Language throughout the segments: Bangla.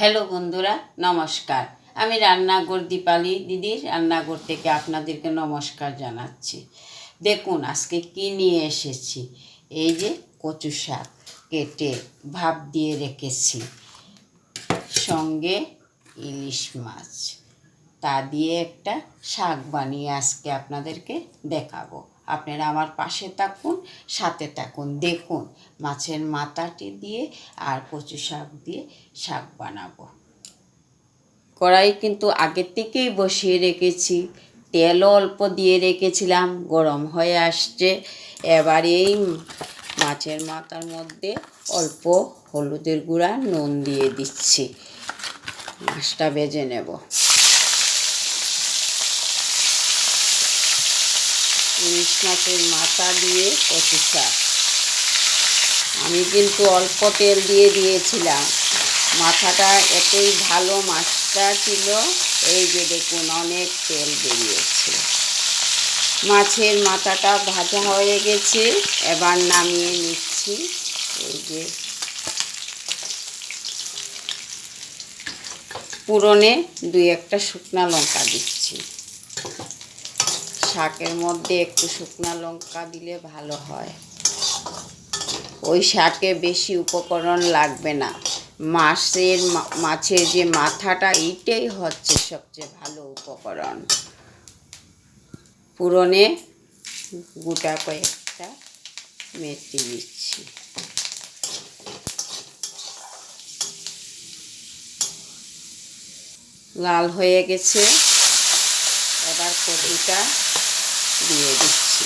হ্যালো বন্ধুরা, নমস্কার। আমি রান্নাঘর দীপালি দিদির রান্নাঘর থেকে আপনাদেরকে নমস্কার জানাচ্ছি। দেখুন আজকে কি নিয়ে এসেছি। এই যে কচু শাক কেটে ভাপ দিয়ে রেখেছি, সঙ্গে ইলিশ মাছ, তা দিয়ে একটা শাক বানিয়ে আজকে আপনাদেরকে দেখাবো। আপনারা আমার পাশে থাকুন, সাথে থাকুন। দেখুন মাছের মাথাটি দিয়ে আর কচু শাক দিয়ে শাক বানাবো। কড়াই কিন্তু আগের থেকেই বসিয়ে রেখেছি, তেলও অল্প দিয়ে রেখেছিলাম, গরম হয়ে আসছে। এবার এই মাছের মাথার মধ্যে অল্প হলুদের গুঁড়া, নুন দিয়ে দিচ্ছি। মাছটা ভেজে নেব। ইলিশ মাছের মাথা দিয়ে কচু শাক। আমি কিন্তু অল্প তেল দিয়ে দিয়েছিলাম। মাথাটা এতই ভালো মাছটা ছিল, এই যে দেখুন অনেক তেল বেরিয়েছে। মাছের মাথাটা ভাজা হয়ে গেছে, এবার নামিয়ে নিচ্ছি। এই যে পুরনে দুই একটা শুকনা লঙ্কা দিচ্ছি। শাকের মধ্যে একটু শুকনা লঙ্কা দিলে ভালো হয়। ওই শাকে বেশি উপকরণ লাগবে না। মাছের যে মাথাটা, এইটাই হচ্ছে সবচেয়ে ভালো উপকরণ। পুরনে গোটা কয়েকটা মেথি দিচ্ছি। লাল হয়ে গেছে, এবার কচুটা দিয়ে দিচ্ছি।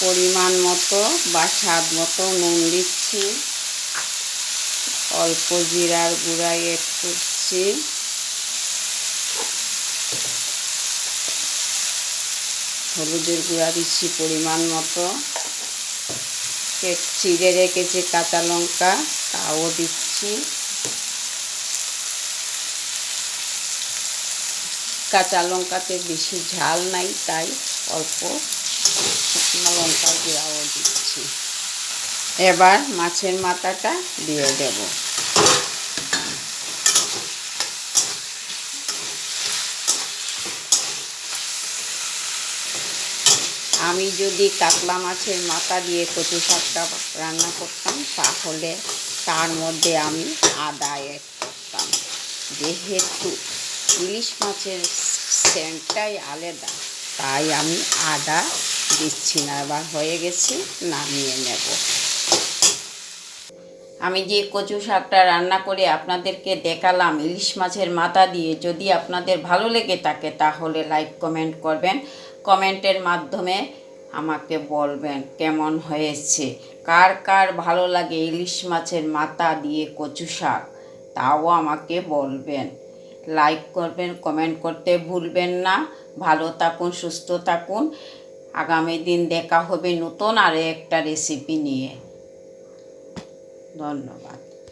পরিমাণ মতো বা স্বাদ মতো নুন দিচ্ছি। অল্প জিরার গুঁড়া এড করছি। হলুদের গুঁড়া দিচ্ছি পরিমাণ মতো। চিড়ে রেখেছি কাঁচা লঙ্কা, তাও দিচ্ছি। কাঁচা লঙ্কাতে বেশি ঝাল নাই, তাই অল্প শুকনো লঙ্কার গুঁড়াও দিচ্ছি। এবার মাছের মাথাটা দিয়ে দেব। আমি যদি কাতলা মাছের মাথা দিয়ে কচু শাকটা রান্না করতাম, তাহলে তার মধ্যে আমি আদা এড করতাম। যেহেতু ইলিশ মাছের সেন্টটাই আলাদা, তাই আমি আদা দিচ্ছি না। এবার হয়ে গেছে, নামিয়ে নেব। আমি যে কচু শাকটা রান্না করে আপনাদেরকে দেখালাম ইলিশ মাছের মাথা দিয়ে, যদি আপনাদের ভালো লেগে থাকে তাহলে লাইক কমেন্ট করবেন। কমেন্টের মাধ্যমে আমাকে বলবেন কেমন হয়েছে। কার কার ভালো লাগে ইলিশ মাছের মাথা দিয়ে কচু শাক, তাও আমাকে বলবেন। লাইক করবেন, কমেন্ট করতে ভুলবেন না। ভালো থাকুন, সুস্থ থাকুন। আগামী দিন দেখা হবে নতুন আরও একটা রেসিপি নিয়ে। ধন্যবাদ।